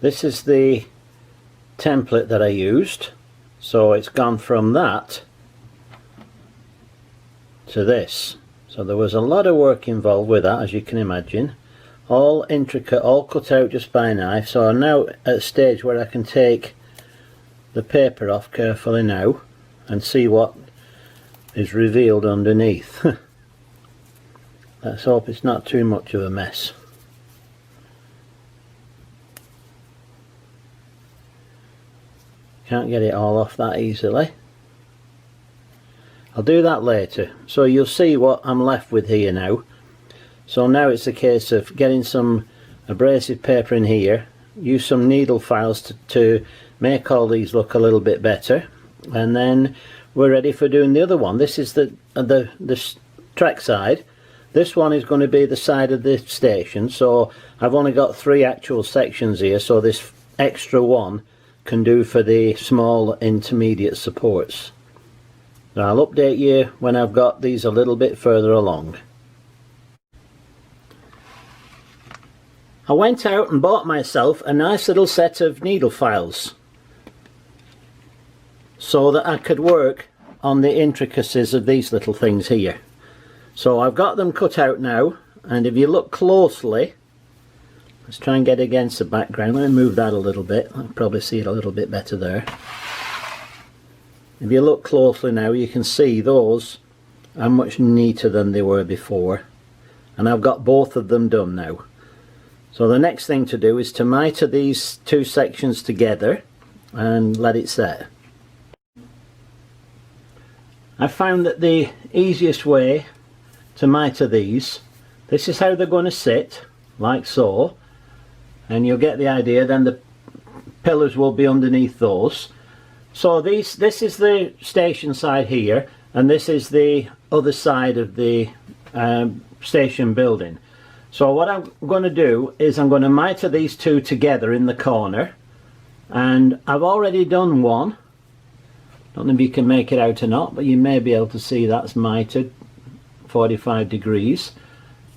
this is the template that I used, so it's gone from that to this. So there was a lot of work involved with that, as you can imagine, all intricate, all cut out just by knife. So I'm now at a stage where I can take the paper off carefully now and see what is revealed underneath. Let's hope it's not too much of a mess. Can't get it all off that easily. I'll do that later. So you'll see what I'm left with here now. So now it's a case of getting some abrasive paper in here, use some needle files to make all these look a little bit better, and then we're ready for doing the other one. This is the track side. This one is going to be the side of the station, so I've only got 3 actual sections here, so this extra one can do for the small intermediate supports. Now I'll update you when I've got these a little bit further along. I went out and bought myself a nice little set of needle files so that I could work on the intricacies of these little things here. So I've got them cut out now, and if you look closely, let's try and get against the background. Let me move that a little bit. I'll probably see it a little bit better there. If you look closely now, you can see those are much neater than they were before, and I've got both of them done now. So the next thing to do is to mitre these 2 sections together and let it set. I found that the easiest way to mitre these, this is how they're going to sit, like so, and you'll get the idea. Then the pillars will be underneath those. So this is the station side here, and this is the other side of the station building. So what I'm going to do is I'm going to mitre these 2 together in the corner, and I've already done one. Don't know if you can make it out or not, but you may be able to see that's mitred 45 degrees,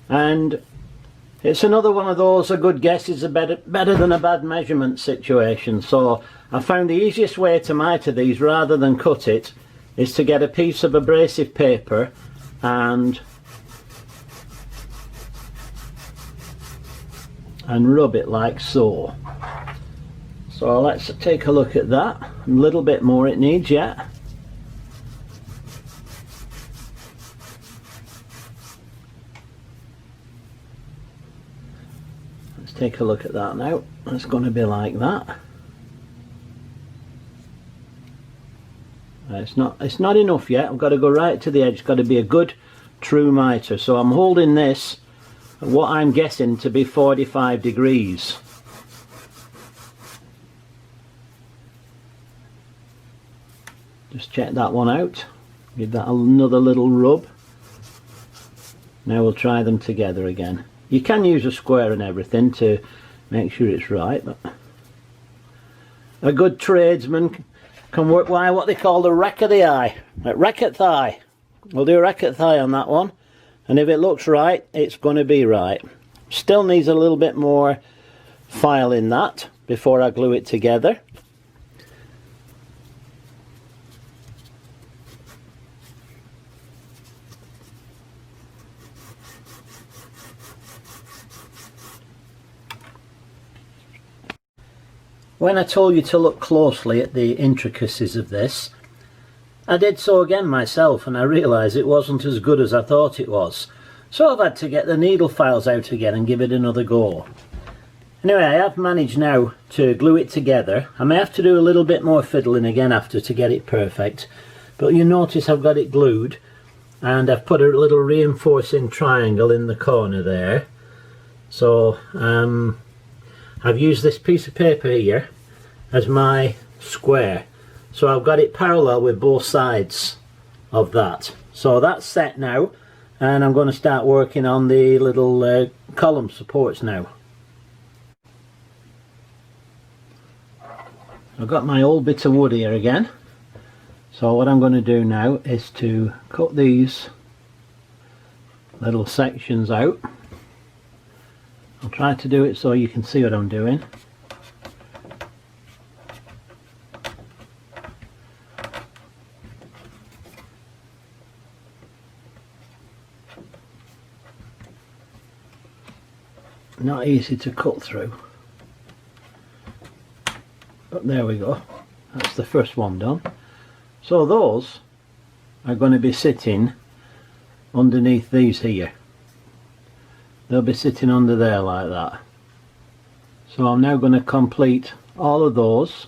and it's another one of those, a good guess is better than a bad measurement situation. So I found the easiest way to mitre these rather than cut it is to get a piece of abrasive paper and rub it like so. So let's take a look at that. A little bit more it needs yet. Let's take a look at that now. It's going to be like that. It's not enough yet. I've got to go right to the edge. It's got to be a good true mitre. So I'm holding this at what I'm guessing to be 45 degrees. Just check that one out. Give that another little rub. Now we'll try them together again. You can use a square and everything to make sure it's right, but a good tradesman can work by what they call the rack of the eye. Rack at thigh. We'll do a rack at thigh on that one, and if it looks right, it's going to be right. Still needs a little bit more file in that before I glue it together. When I told you to look closely at the intricacies of this, I did so again myself, and I realised it wasn't as good as I thought it was. So I've had to get the needle files out again and give it another go. Anyway, I have managed now to glue it together. I may have to do a little bit more fiddling again after to get it perfect, but you notice I've got it glued, and I've put a little reinforcing triangle in the corner there. So I've used this piece of paper here as my square, so I've got it parallel with both sides of that. So that's set now, and I'm going to start working on the little column supports now. I've got my old bit of wood here again, so what I'm going to do now is to cut these little sections out. I'll try to do it so you can see what I'm doing. not easy to cut through. But there we go, that's the first one done. So those are going to be sitting underneath these here. They'll be sitting under there like that. So I'm now going to complete all of those,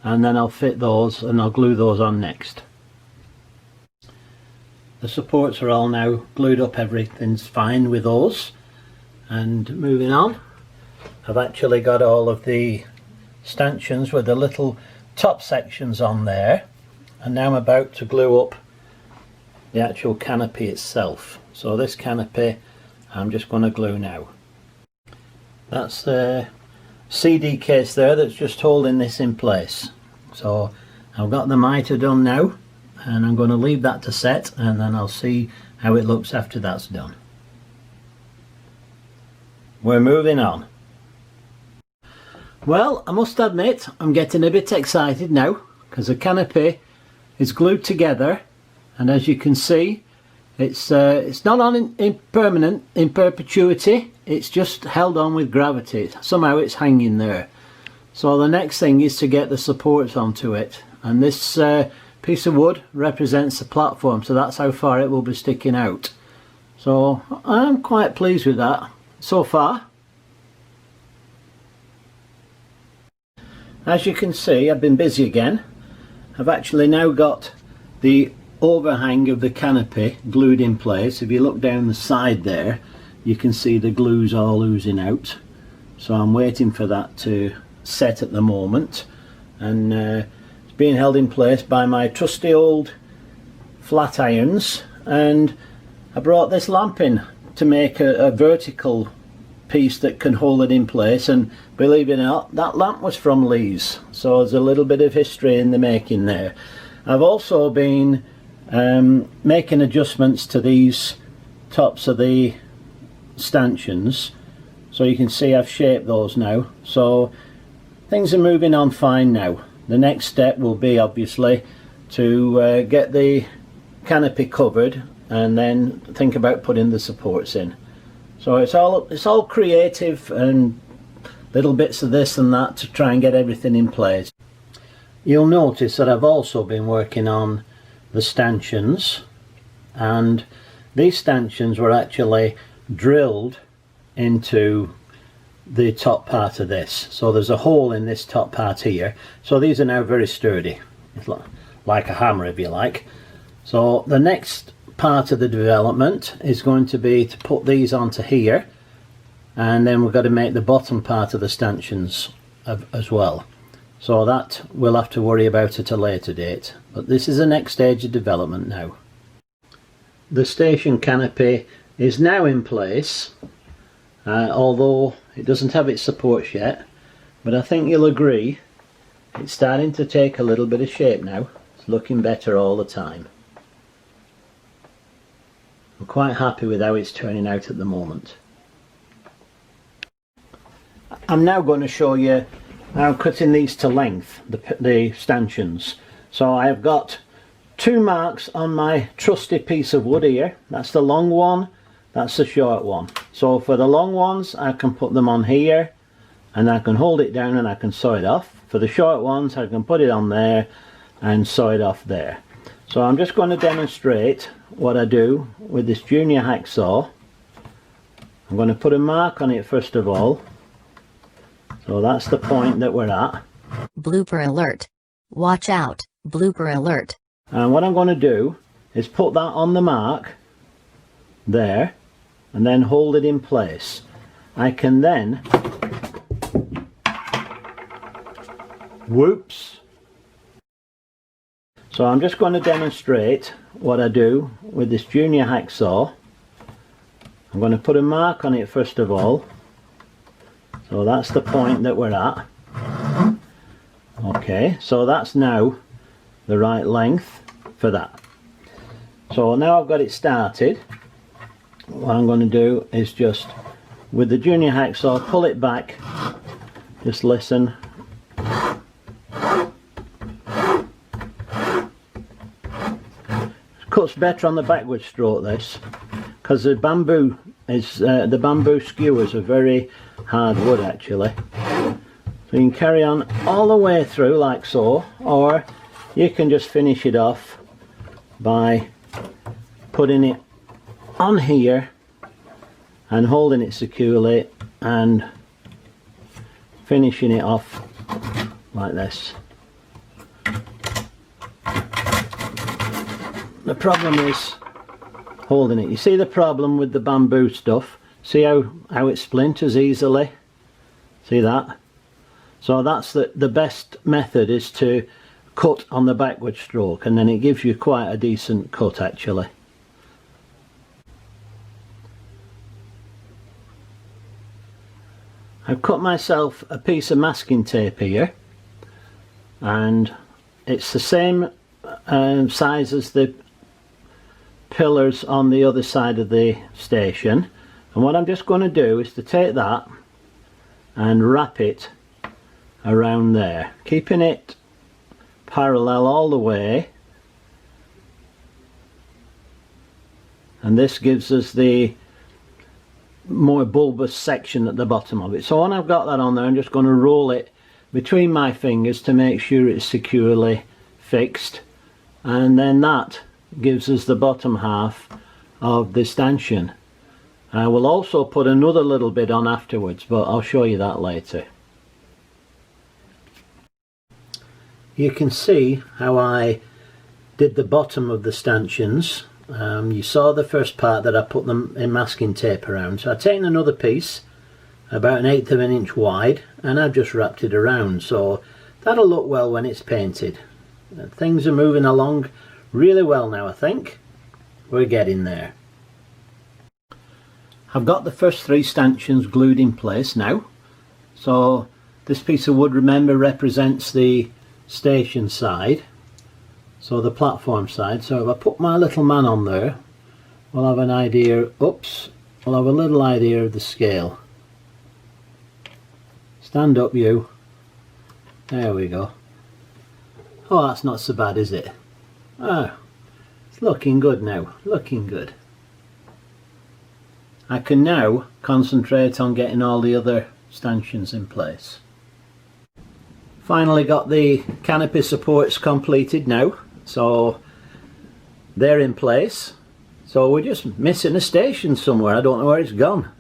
and then I'll fit those and I'll glue those on next. The supports are all now glued up, everything's fine with those. And moving on, I've actually got all of the stanchions with the little top sections on there, and now I'm about to glue up the actual canopy itself. So this canopy I'm just going to glue now. That's the CD case there that's just holding this in place. So I've got the mitre done now, and I'm going to leave that to set, and then I'll see how it looks after that's done. We're moving on. Well, I must admit I'm getting a bit excited now, because the canopy is glued together, and as you can see it's not on in perpetuity, it's just held on with gravity. Somehow it's hanging there. So the next thing is to get the supports onto it, and this piece of wood represents the platform, so that's how far it will be sticking out. So I'm quite pleased with that so far. As you can see, I've been busy again. I've actually now got the overhang of the canopy glued in place. If you look down the side there, you can see the glue's all oozing out. So I'm waiting for that to set at the moment, and it's being held in place by my trusty old flat irons, and I brought this lamp in to make a vertical piece that can hold it in place, and believe it or not, that lamp was from Lee's, so there's a little bit of history in the making there. I've also been making adjustments to these tops of the stanchions, so you can see I've shaped those now, so things are moving on fine now. The next step will be obviously to get the canopy covered and then think about putting the supports in. So it's all creative and little bits of this and that to try and get everything in place. You'll notice that I've also been working on the stanchions, and these stanchions were actually drilled into the top part of this. So there's a hole in this top part here. So these are now very sturdy. It's like a hammer, if you like. So the next part of the development is going to be to put these onto here, and then we've got to make the bottom part of the stanchions as well. So that we'll have to worry about at a later date, but this is the next stage of development now. The station canopy is now in place, although it doesn't have its supports yet, but I think you'll agree it's starting to take a little bit of shape now. It's looking better all the time. I'm quite happy with how it's turning out at the moment. I'm now going to show you how I'm cutting these to length, the stanchions. So I've got two marks on my trusty piece of wood here. That's the long one, that's the short one. So for the long ones I can put them on here, and I can hold it down and I can saw it off. For the short ones I can put it on there and saw it off there. So I'm just going to demonstrate what I do with this junior hacksaw. I'm going to put a mark on it first of all. So that's the point that we're at. Blooper alert. Watch out, blooper alert. And what I'm going to do is put that on the mark there and then hold it in place. I can then, whoops. So I'm just going to demonstrate what I do with this junior hacksaw. I'm going to put a mark on it first of all. So that's the point that we're at. Okay, so that's now the right length for that. So now I've got it started, what I'm going to do is just, with the junior hacksaw, pull it back, just listen. Cuts better on the backward stroke this, because the bamboo is the bamboo skewers are very hard wood actually. So you can carry on all the way through like so, or you can just finish it off by putting it on here and holding it securely and finishing it off like this. The problem is holding it. You see the problem with the bamboo stuff? See how it splinters easily? See that? So that's the best method, is to cut on the backward stroke, and then it gives you quite a decent cut actually. I've cut myself a piece of masking tape here, and it's the same size as the pillars on the other side of the station, and what I'm just going to do is to take that and wrap it around there, keeping it parallel all the way, and this gives us the more bulbous section at the bottom of it. So when I've got that on there, I'm just going to roll it between my fingers to make sure it's securely fixed, and then that gives us the bottom half of the stanchion. I will also put another little bit on afterwards, but I'll show you that later. You can see how I did the bottom of the stanchions. You saw the first part that I put them in masking tape around. So I've taken another piece about 1/8 of an inch wide and I've just wrapped it around, so that'll look well when it's painted. Things are moving along really well now. I think we're getting there. I've got the first 3 stanchions glued in place now. So this piece of wood, remember, represents the station side, so the platform side. So if I put my little man on there, we'll have an idea, oops, we'll have a little idea of the scale. Stand up, you. There we go. Oh, that's not so bad, is it? Ah, it's looking good now, looking good. I can now concentrate on getting all the other stanchions in place. Finally got the canopy supports completed now, so they're in place. So we're just missing a station somewhere. I don't know where it's gone.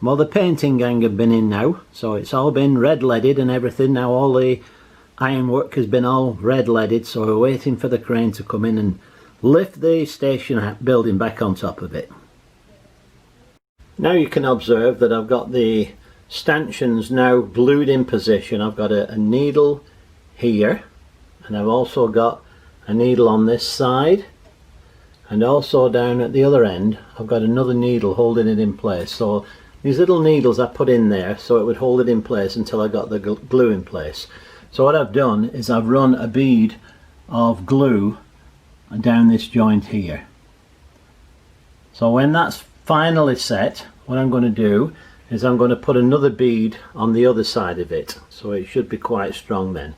Well, the painting gang have been in now, so it's all been red leaded and everything. Now all the ironwork has been all red leaded, so we're waiting for the crane to come in and lift the station building back on top of it. Now you can observe that I've got the stanchions now glued in position. I've got a needle here, and I've also got a needle on this side, and also down at the other end I've got another needle holding it in place. So these little needles I put in there so it would hold it in place until I got the glue in place. So what I've done is I've run a bead of glue down this joint here. So when that's finally set, what I'm going to do is I'm going to put another bead on the other side of it, so it should be quite strong then.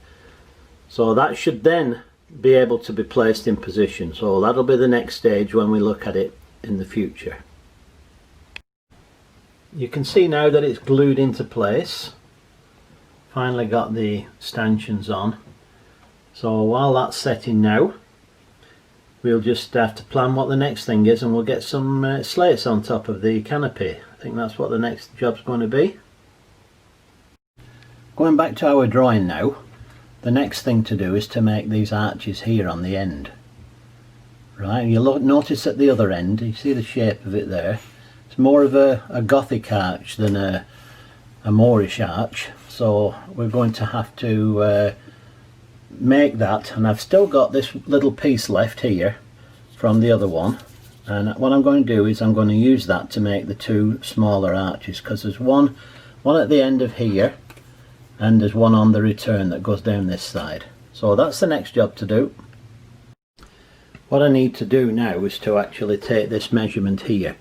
So that should then be able to be placed in position. So that'll be the next stage when we look at it in the future. You can see now that it's glued into place. Finally got the stanchions on. So while that's setting now, we'll just have to plan what the next thing is, and we'll get some slates on top of the canopy. I think that's what the next job's going to be. Going back to our drawing now, the next thing to do is to make these arches here on the end. Right, you'll notice at the other end, you see the shape of it there. It's more of a Gothic arch than a Moorish arch, so we're going to have to make that, and I've still got this little piece left here from the other one, and what I'm going to do is I'm going to use that to make the 2 smaller arches, because there's one at the end of here and there's one on the return that goes down this side. So that's the next job to do. What I need to do now is to actually take this measurement here.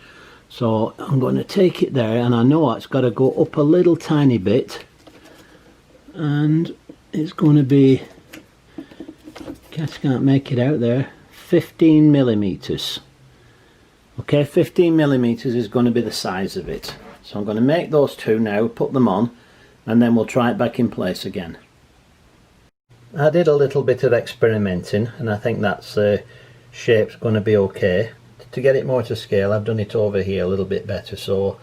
So I'm going to take it there, and I know it's got to go up a little tiny bit, and it's going to be, just can't make it out there, 15 millimeters. Okay, 15mm is going to be the size of it. So I'm going to make those two now, put them on, and then we'll try it back in place again. I did a little bit of experimenting, and I think that's shape's going to be okay. To get it more to scale, I've done it over here a little bit better. So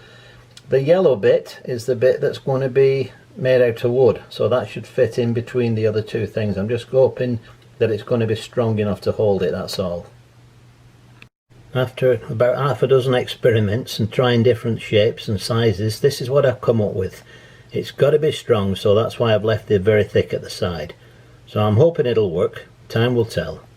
the yellow bit is the bit that's going to be made out of wood, so that should fit in between the other two things. I'm just hoping that it's going to be strong enough to hold it, that's all. After about half a dozen experiments and trying different shapes and sizes, this is what I've come up with. It's got to be strong, so that's why I've left it very thick at the side. So I'm hoping it'll work. Time will tell.